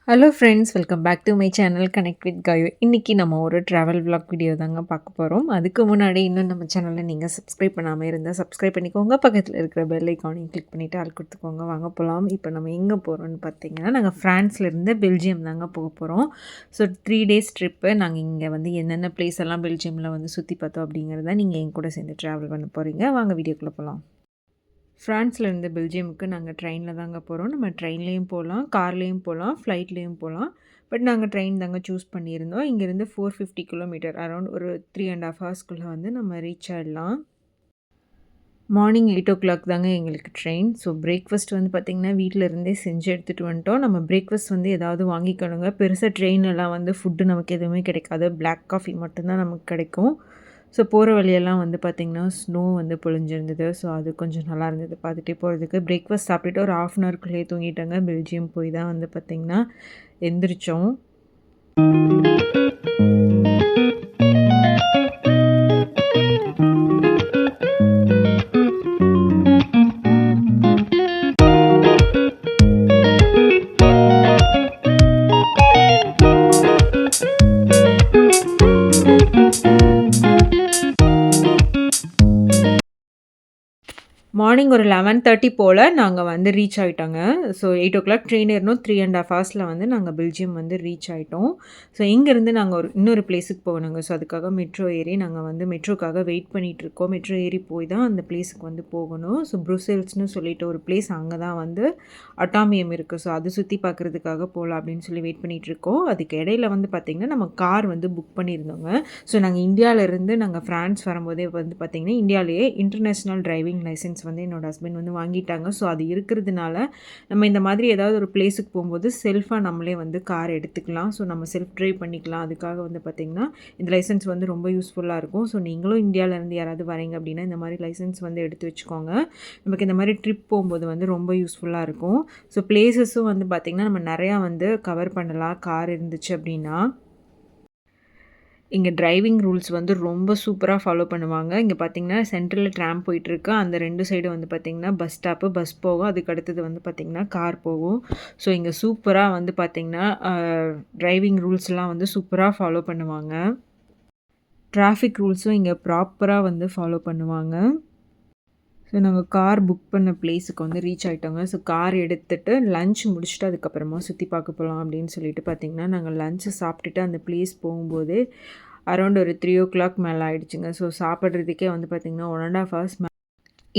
Hello friends, welcome back to my channel connect with Gayu. இன்றைக்கி நம்ம ஒரு ட்ராவல் விளாக் வீடியோ தாங்க பார்க்க போகிறோம். அதுக்கு முன்னாடி இன்னும் நம்ம சேனலில் நீங்கள் சப்ஸ்கிரைப் பண்ணாமல் இருந்தால் சப்ஸ்கிரைப் பண்ணிக்கோங்க. பக்கத்தில் இருக்கிற பெல் ஐக்கானையும் கிளிக் பண்ணிவிட்டு ஆள் கொடுத்துக்கோங்க. வாங்க போகலாம். இப்போ நம்ம எங்கே போகிறோம்னு பார்த்தீங்கன்னா, நாங்கள் ஃப்ரான்ஸ்லேருந்து பெல்ஜியம் தாங்க போக போகிறோம். So 3 days trip. நாங்கள் இங்கே வந்து என்னென்ன பிளேஸ் எல்லாம் பெல்ஜியமில் வந்து சுற்றி பார்த்தோம் அப்படிங்கிறத நீங்கள் என் கூட சேர்ந்து ட்ராவல் பண்ண போகிறீங்க. வாங்க வீடியோக்குள்ளே போகலாம். ஃப்ரான்ஸ்லேருந்து பெல்ஜியமுக்கு நாங்கள் ட்ரெயினில் தாங்க போகிறோம். நம்ம ட்ரெயின்லேயும் போகலாம், கார்லேயும் போகலாம், ஃப்ளைட்லேயும் போகலாம். பட் நாங்கள் ட்ரெயின் தாங்க சூஸ் பண்ணியிருந்தோம். இங்கேருந்து 450 கிலோமீட்டர் அரௌண்ட் ஒரு 3.5 ஹவர்ஸ்க்குள்ளே வந்து நம்ம ரீச் ஆகிடலாம். மார்னிங் 8:00 தாங்க எங்களுக்கு ட்ரெயின். ஸோ பிரேக்ஃபாஸ்ட் வந்து பார்த்திங்கன்னா வீட்டில் இருந்தே செஞ்சு எடுத்துகிட்டு வந்துட்டோம். நம்ம பிரேக்ஃபாஸ்ட் வந்து ஏதாவது வாங்கிக்கணுங்க. பெருசாக ட்ரெயினெல்லாம் வந்து ஃபுட்டு நமக்கு எதுவுமே கிடைக்காது. பிளாக் காஃபி மட்டும்தான் நமக்கு கிடைக்கும். ஸோ போகிற வழியெல்லாம் வந்து பார்த்திங்கன்னா ஸ்னோ வந்து பொழிஞ்சிருந்தது. ஸோ அது கொஞ்சம் நல்லா இருந்தது பார்த்துட்டே போகிறதுக்கு. பிரேக்ஃபாஸ்ட் சாப்பிட்டுட்டு ஒரு 1/2 அன் ஹவர்க்குள்ளேயே தூங்கிட்டாங்க. பெல்ஜியம் போய் தான் வந்து பார்த்திங்கன்னா எந்திரிச்சோம். மார்னிங் ஒரு 11:30 போல் நாங்கள் வந்து ரீச் ஆகிட்டோங்க. ஸோ 8:00 ட்ரெயின் ஏறினோம். 3.5 ஹவர்ஸில் வந்து நாங்கள் பெல்ஜியம் வந்து ரீச் ஆகிட்டோம். ஸோ இங்கேருந்து நாங்கள் இன்னொரு பிளேஸுக்கு போகணுங்க. ஸோ அதுக்காக மெட்ரோ ஏறி நாங்கள் வந்து மெட்ரோக்காக வெயிட் பண்ணிகிட்ருக்கோம். மெட்ரோ ஏறி போய் தான் அந்த பிளேஸுக்கு வந்து போகணும். ஸோ ப்ரூசெல்ஸ்னு சொல்லிட்டு ஒரு பிளேஸ், அங்கே தான் வந்து அட்டாமியம் இருக்குது. ஸோ அது சுற்றி பார்க்குறதுக்காக போகலாம் அப்படின்னு சொல்லி வெயிட் பண்ணிகிட்ருக்கோம். அதுக்கு இடையில வந்து பார்த்திங்கன்னா நம்ம கார் வந்து புக் பண்ணியிருந்தோங்க. ஸோ நாங்கள் இந்தியாவிலேருந்து நாங்கள் ஃப்ரான்ஸ் வரும்போதே வந்து பார்த்திங்கன்னா இந்தியாவிலேயே இன்டர்நேஷ்னல் டிரைவிங் லைசன்ஸ் வந்து என்னோடய ஹஸ்பண்ட் வந்து வாங்கிட்டாங்க. ஸோ அது இருக்கிறதுனால நம்ம இந்த மாதிரி ஏதாவது ஒரு பிளேஸுக்கு போகும்போது செல்ஃபாக நம்மளே வந்து கார் எடுத்துக்கலாம். ஸோ நம்ம செல்ஃப் ட்ரைவ் பண்ணிக்கலாம். அதுக்காக வந்து பார்த்திங்கன்னா இந்த லைசன்ஸ் வந்து ரொம்ப யூஸ்ஃபுல்லாக இருக்கும். ஸோ நீங்களும் இந்தியாவிலேருந்து யாராவது வரீங்க அப்படின்னா இந்த மாதிரி லைசன்ஸ் வந்து எடுத்து வச்சுக்கோங்க. நமக்கு இந்த மாதிரி ட்ரிப் போகும்போது வந்து ரொம்ப யூஸ்ஃபுல்லாக இருக்கும். ஸோ பிளேசஸும் வந்து பார்த்திங்கன்னா நம்ம நிறையா வந்து கவர் பண்ணலாம் கார் இருந்துச்சு அப்படின்னா. இங்கே டிரைவிங் ரூல்ஸ் வந்து ரொம்ப சூப்பராக ஃபாலோ பண்ணுவாங்க. இங்கே பார்த்திங்கன்னா சென்ட்ரலில் ட்ராம் போயிட்டுருக்கு. அந்த 2 சைடு வந்து பார்த்திங்கன்னா பஸ் ஸ்டாப்பு, பஸ் போகும். அதுக்கு அடுத்தது வந்து பார்த்திங்கன்னா கார் போகும். ஸோ இங்கே சூப்பராக வந்து பார்த்திங்கன்னா டிரைவிங் ரூல்ஸ்லாம் வந்து சூப்பராக ஃபாலோ பண்ணுவாங்க. டிராஃபிக் ரூல்ஸும் இங்கே ப்ராப்பராக வந்து ஃபாலோ பண்ணுவாங்க. ஸோ நாங்கள் கார் புக் பண்ண பிளேஸுக்கு வந்து ரீச் ஆகிட்டோங்க. ஸோ கார் எடுத்துகிட்டு லன்ச் முடிச்சுட்டு அதுக்கப்புறமா சுற்றி பார்க்க போகலாம் அப்படின்னு சொல்லிட்டு பார்த்திங்கன்னா நாங்கள் லன்ச்சு சாப்பிட்டுட்டு அந்த பிளேஸ் போகும்போது அரௌண்ட் ஒரு 3:00 மேலே ஆகிடுச்சுங்க. ஸோ சாப்பிட்றதுக்கே வந்து பார்த்திங்கன்னா 1.5 ஹவர்ஸ்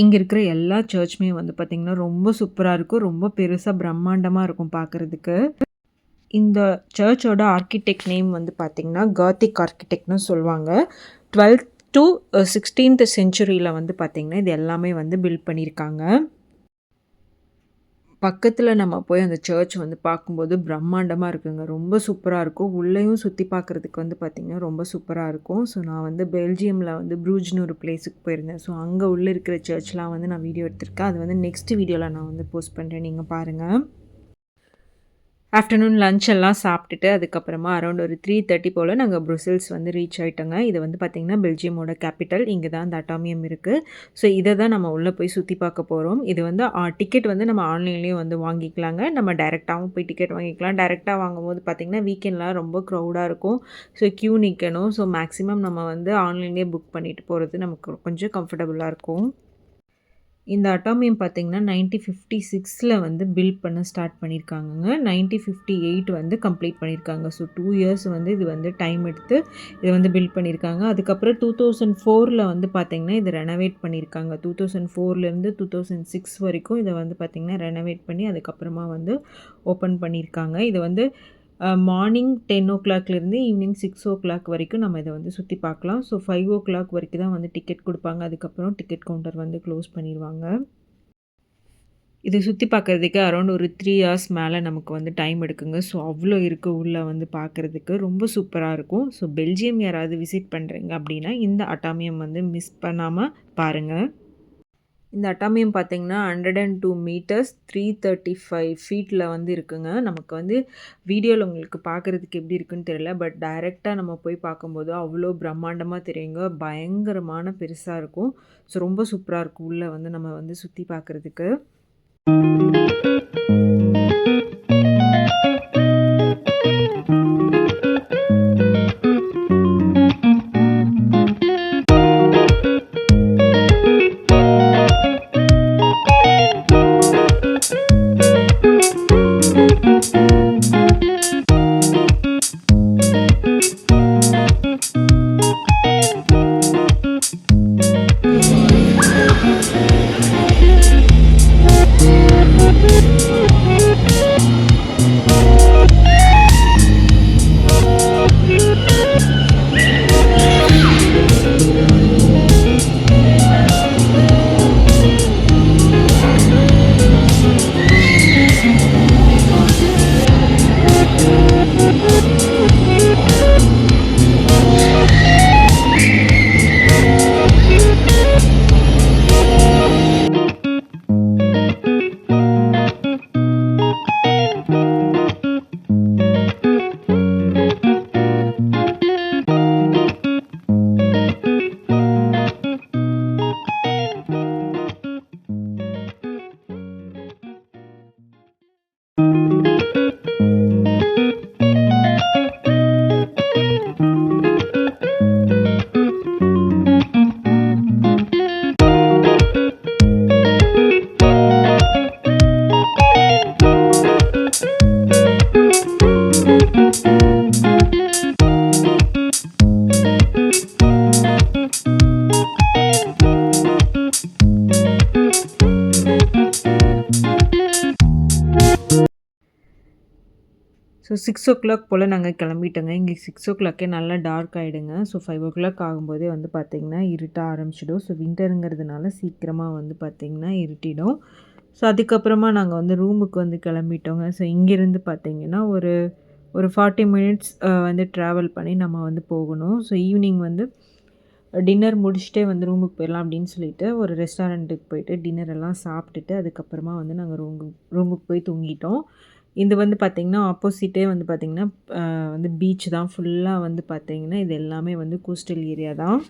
இங்கே இருக்கிற எல்லா சர்ச்சுமே வந்து பார்த்திங்கன்னா ரொம்ப சூப்பராக இருக்கும். ரொம்ப பெருசாக பிரம்மாண்டமாக இருக்கும் பார்க்குறதுக்கு. இந்த சர்ச்சோட ஆர்கிடெக்ட் நேம் வந்து பார்த்திங்கன்னா காத்திக் ஆர்கிடெக்ட்னு சொல்லுவாங்க. 12th to 16th செஞ்சுரியில் வந்து பார்த்திங்கன்னா இது எல்லாமே வந்து பில்ட் பண்ணியிருக்காங்க. பக்கத்தில் நம்ம போய் அந்த சர்ச் வந்து பார்க்கும்போது பிரம்மாண்டமாக இருக்குங்க. ரொம்ப சூப்பராக இருக்கும். உள்ளேயும் சுற்றி பார்க்குறதுக்கு வந்து பார்த்திங்கன்னா ரொம்ப சூப்பராக இருக்கும். ஸோ நான் வந்து பெல்ஜியமில் வந்து ப்ரூஜ்னு ஒரு பிளேஸுக்கு போயிருந்தேன். ஸோ அங்கே உள்ளே இருக்கிற சர்ச்லாம் வந்து நான் வீடியோ எடுத்திருக்கேன். அது வந்து நெக்ஸ்ட் வீடியோவில் நான் வந்து போஸ்ட் பண்ணுறேன், நீங்கள் பாருங்கள். ஆஃப்டர்நூன் லன்ச் எல்லாம் சாப்பிட்டுட்டு அதுக்கப்புறமா அரௌண்ட் ஒரு 3:30 போல் நாங்கள் ப்ரூசெல்ஸ் வந்து ரீச் ஆகிட்டோங்க. இது வந்து பார்த்திங்கன்னா பெல்ஜியமோட கேபிட்டல். இங்கே தான் அந்த அட்டாமியம் இருக்குது. ஸோ இதை தான் நம்ம உள்ளே போய் சுற்றி பார்க்க போகிறோம். இது வந்து டிக்கெட் வந்து நம்ம ஆன்லைன்லேயும் வந்து வாங்கிக்கலாங்க. நம்ம டைரெக்டாகவும் போய் டிக்கெட் வாங்கிக்கலாம். டைரெக்டாக வாங்கும்போது பார்த்திங்கன்னா வீக்கெண்ட்லாம் ரொம்ப க்ரௌடாக இருக்கும். ஸோ க்யூ நிற்கணும். ஸோ மேக்ஸிமம் நம்ம வந்து ஆன்லைன்லேயே புக் பண்ணிட்டு போகிறது நமக்கு கொஞ்சம் கம்ஃபர்டபுளாக இருக்கும். இந்த அட்டாமியம் பார்த்திங்கன்னா 1956 வந்து பில்ட் பண்ண ஸ்டார்ட் பண்ணியிருக்காங்கங்க. 1958 வந்து கம்ப்ளீட் பண்ணியிருக்காங்க. ஸோ 2 இயர்ஸ் வந்து இது வந்து டைம் எடுத்து இதை வந்து பில்ட் பண்ணியிருக்காங்க. அதுக்கப்புறம் 2004 வந்து பார்த்திங்கன்னா இதை ரெனோவேட் பண்ணியிருக்காங்க. 2004லேருந்து 2006 வரைக்கும் இதை வந்து பார்த்திங்கன்னா ரெனோவேட் பண்ணி அதுக்கப்புறமா வந்து ஓப்பன் பண்ணியிருக்காங்க. இது வந்து மார்னிங் 10:00லேருந்து ஈவினிங் 6:00 வரைக்கும் நம்ம இதை வந்து சுற்றி பார்க்கலாம். ஸோ 5:00 வரைக்கும் தான் வந்து டிக்கெட் கொடுப்பாங்க. அதுக்கப்புறம் டிக்கெட் கவுண்டர் வந்து க்ளோஸ் பண்ணிடுவாங்க. இது சுற்றி பார்க்குறதுக்கு அரௌண்ட் ஒரு 3 ஹவர்ஸ் மேலே நமக்கு வந்து டைம் எடுக்குங்க. ஸோ அவ்வளோ இருக்குது உள்ளே வந்து பார்க்குறதுக்கு. ரொம்ப சூப்பராக இருக்கும். ஸோ பெல்ஜியம் யாராவது விசிட் பண்ணுறீங்க அப்படின்னா இந்த அட்டாமியம் வந்து மிஸ் பண்ணாமல் பாருங்கள். இந்த அட்டாமியம் பார்த்திங்கன்னா 102 மீட்டர்ஸ் 335 ஃபீட்டில் வந்து இருக்குங்க. நமக்கு வந்து வீடியோவில் உங்களுக்கு பார்க்குறதுக்கு எப்படி இருக்குன்னு தெரியல. பட் டைரெக்டாக நம்ம போய் பார்க்கும்போது அவ்வளோ பிரம்மாண்டமாக தெரியுங்க. பயங்கரமான பெருசாக இருக்கும். ஸோ ரொம்ப சூப்பராக இருக்கும் உள்ளே வந்து நம்ம வந்து சுற்றி பார்க்குறதுக்கு. ஸோ 6:00 போல் நாங்கள் கிளம்பிட்டோங்க. இங்கே 6:00 நல்லா டார்க் ஆகிடுங்க. ஸோ 5:00 ஆகும்போதே வந்து பார்த்திங்கன்னா இருட்ட ஆரம்பிச்சிடும். ஸோ வின்டருங்கிறதுனால சீக்கிரமாக வந்து பார்த்திங்கன்னா இருட்டிடும். ஸோ அதுக்கப்புறமா நாங்கள் வந்து ரூமுக்கு வந்து கிளம்பிட்டோங்க. ஸோ இங்கேருந்து பார்த்திங்கன்னா ஒரு 40 மினிட்ஸ் வந்து ட்ராவல் பண்ணி நம்ம வந்து போகணும். ஸோ ஈவினிங் வந்து டின்னர் முடிச்சுட்டே வந்து ரூமுக்கு போயிடலாம் அப்படின்னு சொல்லிட்டு ஒரு ரெஸ்டாரண்ட்டுக்கு போயிட்டு டின்னர் எல்லாம் சாப்பிட்டுட்டு அதுக்கப்புறமா வந்து நாங்கள் ரூமுக்கு போய் தூங்கிட்டோம். இது வந்து பார்த்திங்கன்னா ஆப்போசிட்டே வந்து பார்த்திங்கன்னா வந்து பீச் தான் ஃபுல்லாக வந்து பார்த்திங்கன்னா இது எல்லாமே வந்து கோஸ்டல் ஏரியா தான்.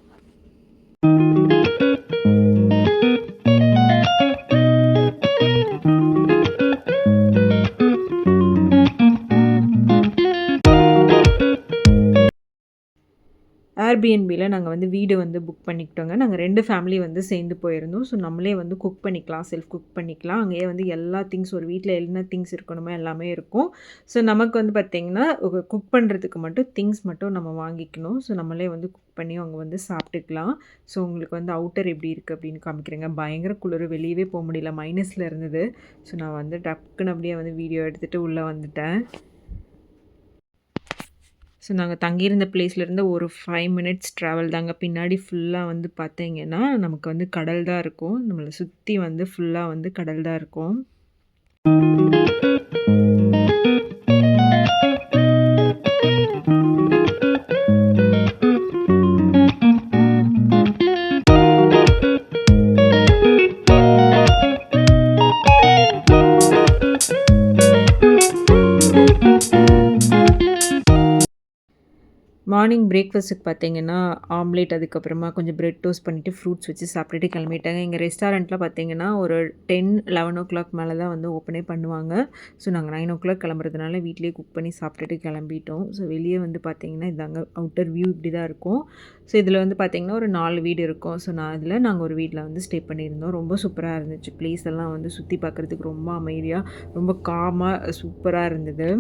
ஏர்பிஎன்பியில் நாங்கள் வந்து வீடு வந்து புக் பண்ணிக்கிட்டோங்க. நாங்கள் 2 ஃபேமிலி வந்து சேர்ந்து போயிருந்தோம். ஸோ நம்மளே வந்து குக் பண்ணிக்கலாம், செல்ஃப் குக் பண்ணிக்கலாம். அங்கேயே வந்து எல்லா திங்ஸ் ஒரு வீட்டில் என்ன திங்ஸ் இருக்கணுமோ எல்லாமே இருக்கும். ஸோ நமக்கு வந்து பார்த்திங்கன்னா குக் பண்ணுறதுக்கு மட்டும் திங்ஸ் மட்டும் நம்ம வாங்கிக்கணும். ஸோ நம்மளே வந்து குக் பண்ணி அங்கே வந்து சாப்பிட்டுக்கலாம். ஸோ உங்களுக்கு வந்து அவுட்டர் எப்படி இருக்குது அப்படின்னு காமிக்கிறேங்க. பயங்கர குளிர், வெளியவே போக முடியல, மைனஸில் இருந்தது. ஸோ நான் வந்து டக்குன்னு அப்படியே வந்து வீடியோ எடுத்துகிட்டு உள்ளே வந்துட்டேன். ஸோ நாங்கள் தங்கியிருந்த பிளேஸ்லேருந்து ஒரு 5 மினிட்ஸ் ட்ராவல் தாங்க. பின்னாடி ஃபுல்லாக வந்து பார்த்தீங்கன்னா நமக்கு வந்து கடல் தான் இருக்கும். நம்மளை சுற்றி வந்து ஃபுல்லாக வந்து கடல் தான் இருக்கும். மார்னிங் பிரேக்ஃபாஸ்ட்டுக்கு பார்த்தீங்கன்னா ஆம்லேட், அதுக்கப்புறமா கொஞ்சம் பிரெட் டோஸ்ட் பண்ணிவிட்டு ஃப்ரூட்ஸ் வச்சு சாப்பிட்டுட்டு கிளம்பிட்டாங்க. எங்கள் ரெஸ்டாரண்ட்டில் பார்த்தீங்கன்னா ஒரு 10-11 மேலே தான் வந்து ஓப்பனே பண்ணுவாங்க. ஸோ நாங்கள் 9 கிளம்புறதுனால வீட்டிலேயே குக் பண்ணி சாப்பிட்டுட்டு கிளம்பிட்டோம். ஸோ வெளியே வந்து பார்த்திங்கன்னா இதாங்க அவுட்டர் வியூ இப்படி தான் இருக்கும். ஸோ இதில் வந்து பார்த்திங்கன்னா ஒரு 4 வீடு இருக்கும். ஸோ நாங்கள் ஒரு வீட்டில் வந்து ஸ்டே பண்ணியிருந்தோம். ரொம்ப சூப்பராக இருந்துச்சு. ப்ளேஸ் எல்லாம் வந்து சுற்றி பார்க்குறதுக்கு ரொம்ப அமைதியாக, ரொம்ப காமாக சூப்பராக இருந்தது.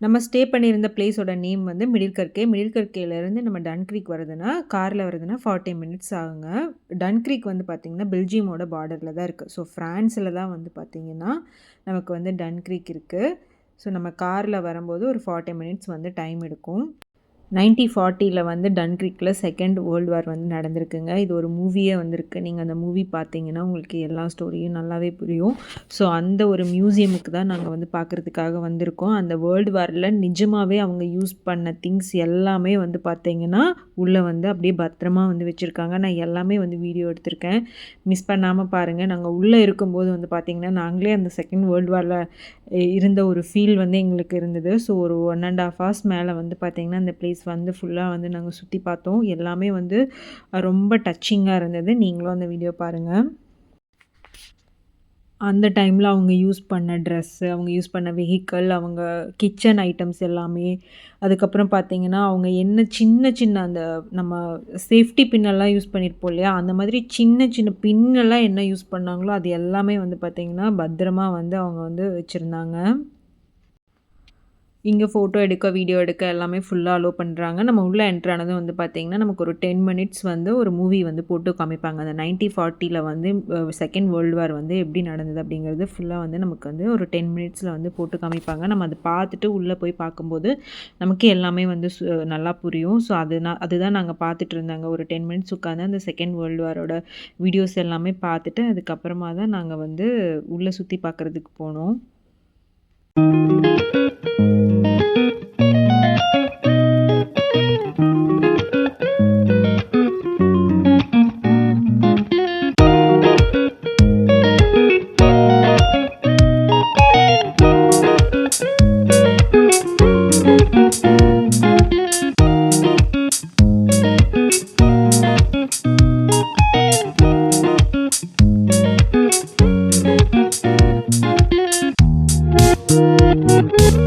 நம்ம ஸ்டே பண்ணியிருந்த பிளேஸோட நேம் வந்து மிடில்கர்கேலேருந்து நம்ம டன்க்ரீக் வருதுன்னா காரில் வருதுன்னா 40 மினிட்ஸ் ஆகுங்க. டன்க்ரீக் வந்து பார்த்திங்கன்னா பெல்ஜியமோட பார்டரில் தான் இருக்குது. ஸோ ஃப்ரான்ஸில் தான் வந்து பார்த்திங்கன்னா நமக்கு வந்து டன்க்ரீக் இருக்குது. ஸோ நம்ம காரில் வரும்போது ஒரு 40 மினிட்ஸ் வந்து டைம் எடுக்கும். 1940ல் வந்து டன்கிரிக்கில் செகண்ட் வேர்ல்டு வார் வந்து நடந்திருக்குங்க. இது ஒரு மூவியே வந்திருக்கு. நீங்கள் அந்த மூவி பார்த்தீங்கன்னா உங்களுக்கு எல்லா ஸ்டோரியும் நல்லாவே புரியும். ஸோ அந்த ஒரு மியூசியமுக்கு தான் நாங்கள் வந்து பார்க்குறதுக்காக வந்திருக்கோம். அந்த வேர்ல்டு வாரில் நிஜமாகவே அவங்க யூஸ் பண்ண திங்ஸ் எல்லாமே வந்து பார்த்தீங்கன்னா உள்ளே வந்து அப்படியே பத்திரமா வந்து வச்சுருக்காங்க. நான் எல்லாமே வந்து வீடியோ எடுத்திருக்கேன். மிஸ் பண்ணாமல் பாருங்கள். நாங்கள் உள்ளே இருக்கும்போது வந்து பார்த்திங்கன்னா நாங்களே அந்த செகண்ட் வேர்ல்டு வாரில் இருந்த ஒரு ஃபீல் வந்து எங்களுக்கு இருந்தது. ஸோ ஒரு 1.5 ஹவர்ஸ் மேலே வந்து பார்த்திங்கன்னா அந்த ப்ளேஸ் வந்து ஃபுல்லாக வந்து நாங்கள் சுற்றி பார்த்தோம். எல்லாமே வந்து ரொம்ப டச்சிங்காக இருந்தது. நீங்களும் அந்த வீடியோ பாருங்கள். அந்த டைமில் அவங்க யூஸ் பண்ண ட்ரெஸ்ஸு, அவங்க யூஸ் பண்ண வெஹிக்கிள், அவங்க கிச்சன் ஐட்டம்ஸ் எல்லாமே. அதுக்கப்புறம் பார்த்தீங்கன்னா, அவங்க என்ன சின்ன சின்ன அந்த நம்ம சேஃப்டி பின்னெல்லாம் யூஸ் பண்ணியிருப்போம் இல்லையா? அந்த மாதிரி சின்ன சின்ன பின்னெல்லாம் என்ன யூஸ் பண்ணாங்களோ, அது எல்லாமே வந்து பார்த்தீங்கன்னா, பத்திரமா வந்து அவங்க வந்து வச்சுருந்தாங்க. இங்கே ஃபோட்டோ எடுக்க, வீடியோ எடுக்க எல்லாமே ஃபுல்லாக அலோவ் பண்ணுறாங்க. நம்ம உள்ளே என்ட்ரு ஆனதும் வந்து பார்த்திங்கன்னா, நமக்கு ஒரு 10 மினிட்ஸ் வந்து ஒரு மூவி வந்து போட்டு காமிப்பாங்க. அந்த 1940ல் வந்து செகண்ட் வேர்ல்டு வார் வந்து எப்படி நடந்தது அப்படிங்கிறது ஃபுல்லாக வந்து நமக்கு வந்து ஒரு 10 மினிட்ஸில் வந்து போட்டு காமிப்பாங்க. நம்ம அதை பார்த்துட்டு உள்ளே போய் பார்க்கும்போது நமக்கு எல்லாமே வந்து நல்லா புரியும். ஸோ அதுதான் நாங்கள் பார்த்துட்டு இருந்தாங்க. ஒரு 10 மினிட்ஸ் உட்காந்து அந்த செகண்ட் வேர்ல்டு வாரோட வீடியோஸ் எல்லாமே பார்த்துட்டு அதுக்கப்புறமா தான் நாங்கள் வந்து உள்ளே சுற்றி பார்க்குறதுக்கு போனோம். Thank you.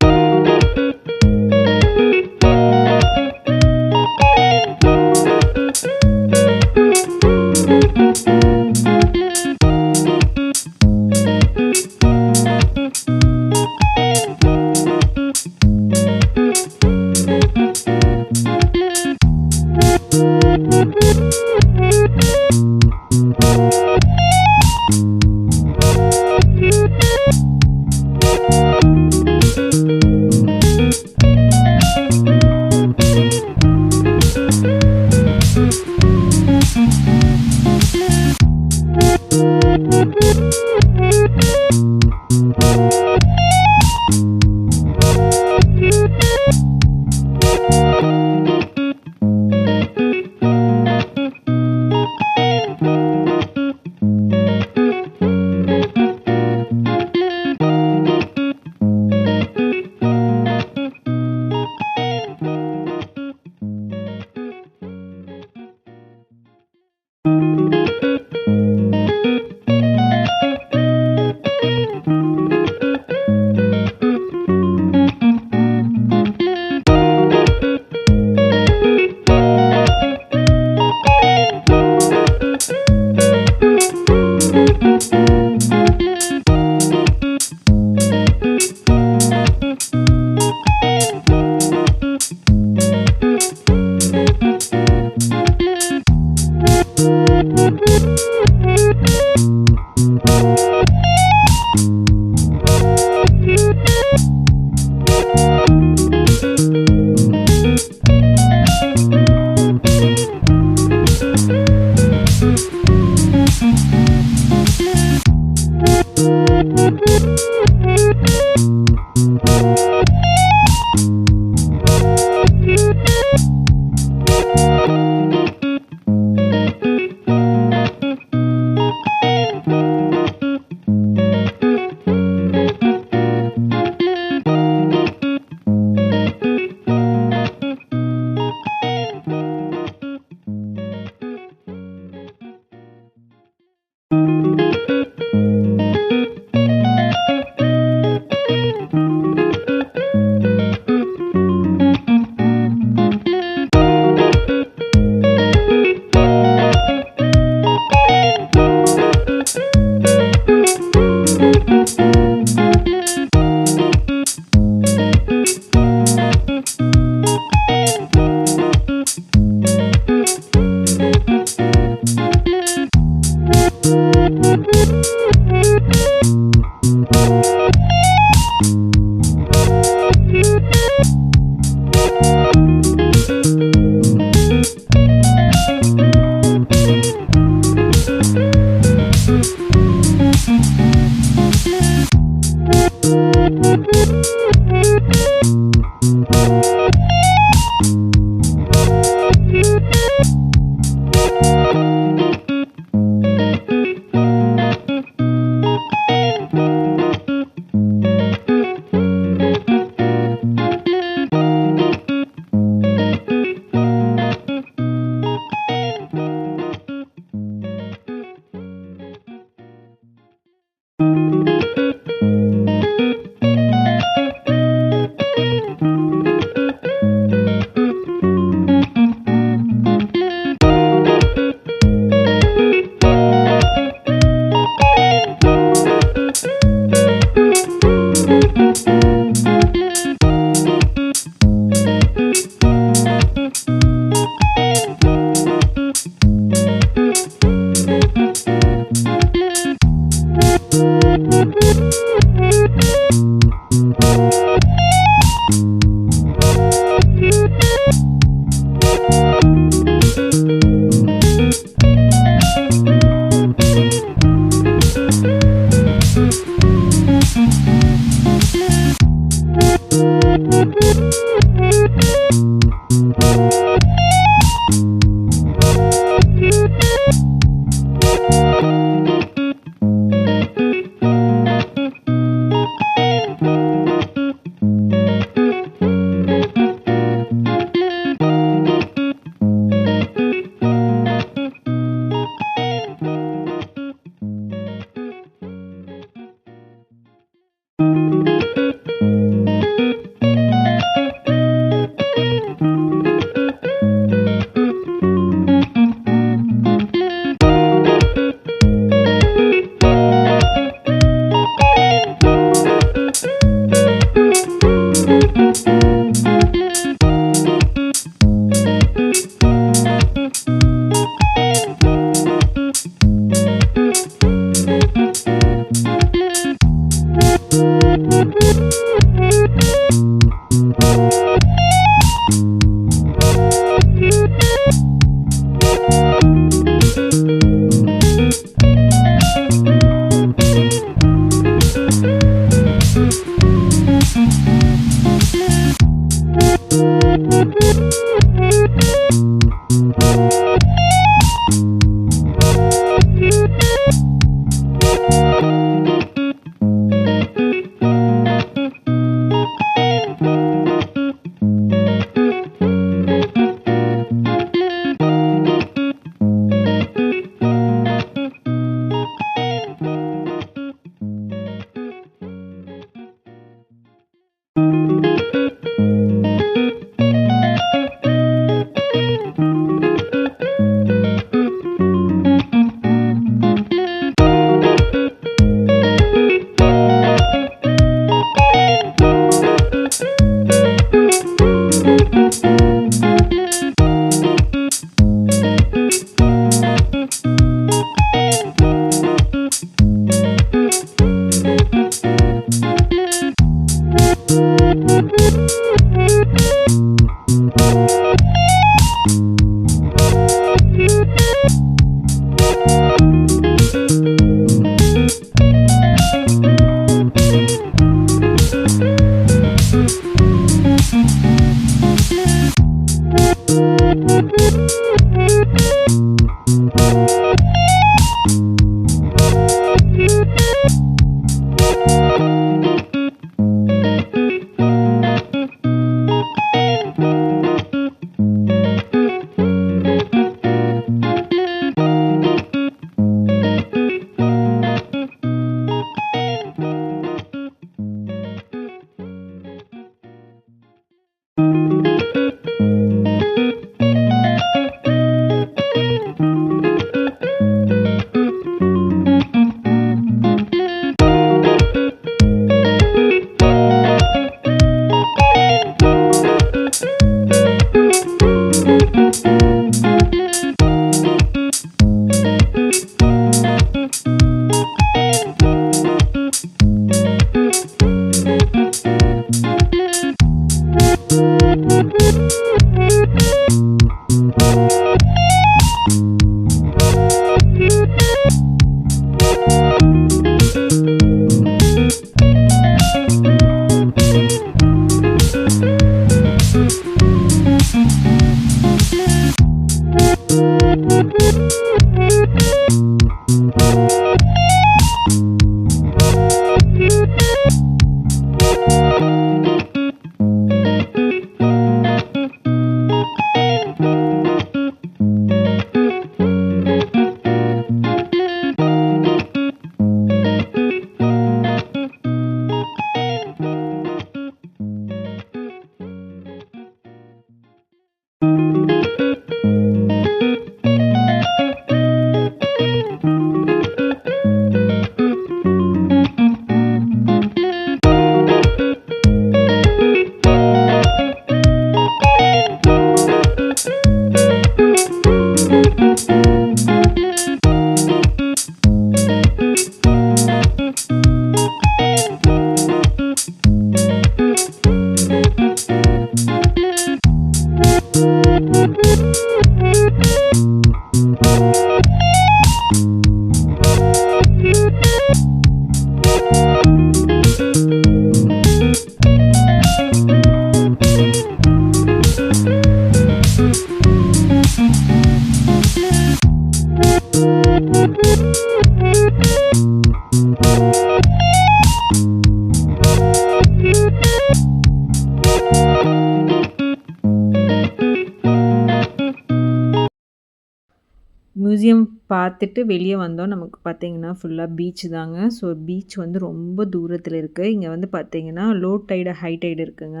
மியூசியம் பார்த்துட்டு வெளியே வந்தோம். நமக்கு பார்த்தீங்கன்னா, ஃபுல்லா பீச் தாங்க. ஸோ பீச் வந்து ரொம்ப தூரத்தில இருக்கு. இங்க வந்து பார்த்தீங்கன்னா, லோ டைடு, ஹை டைடு இருக்குங்க.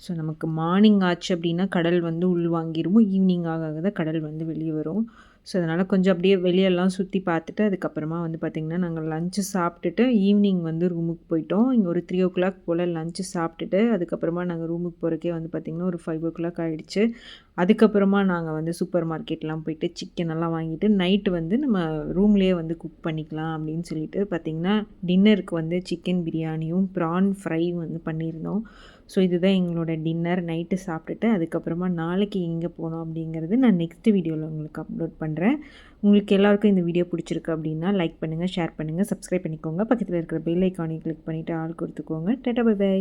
ஸோ நமக்கு மார்னிங் ஆச்சு அப்டின்னா, கடல் வந்து உள்வாங்கிரும். ஈவினிங் ஆக ஆக தான் கடல் வந்து வெளிய வரும். ஸோ அதனால் கொஞ்சம் அப்படியே வெளியெல்லாம் சுற்றி பார்த்துட்டு, அதுக்கப்புறமா வந்து பார்த்திங்கன்னா, நாங்கள் லஞ்சு சாப்பிட்டுட்டு ஈவினிங் வந்து ரூமுக்கு போயிட்டோம். இங்கே ஒரு 3:00 போல் லஞ்சு சாப்பிட்டுட்டு, அதுக்கப்புறமா நாங்கள் ரூமுக்கு போகிறக்கே வந்து பார்த்திங்கன்னா, ஒரு 5:00 ஆகிடுச்சு. அதுக்கப்புறமா நாங்கள் வந்து சூப்பர் மார்க்கெட்லாம் போயிட்டு சிக்கன் எல்லாம் வாங்கிட்டு, நைட்டு வந்து நம்ம ரூம்லேயே வந்து குக் பண்ணிக்கலாம் அப்படின்னு சொல்லிட்டு பார்த்திங்கன்னா, டின்னருக்கு வந்து சிக்கன் பிரியாணியும், ப்ரான் ஃப்ரை வந்து பண்ணியிருந்தோம். ஸோ இதுதான் எங்களோட டின்னர். நைட்டு சாப்பிட்டுட்டு அதுக்கப்புறமா நாளைக்கு எங்கே போனோம் அப்படிங்கிறது நான் நெக்ஸ்ட் வீடியோவில் உங்களுக்கு அப்லோட் பண்ணுறேன். உங்களுக்கு எல்லாருக்கும் இந்த வீடியோ பிடிச்சிருக்கு அப்படின்னா லைக் பண்ணுங்கள், ஷேர் பண்ணுங்கள், சப்ஸ்கிரைப் பண்ணிக்கோங்க. பக்கத்தில் இருக்கிற பெல் ஐக்கானை கிளிக் பண்ணிவிட்டு ஆல் கொடுத்துக்கோங்க. டாடா பை பை.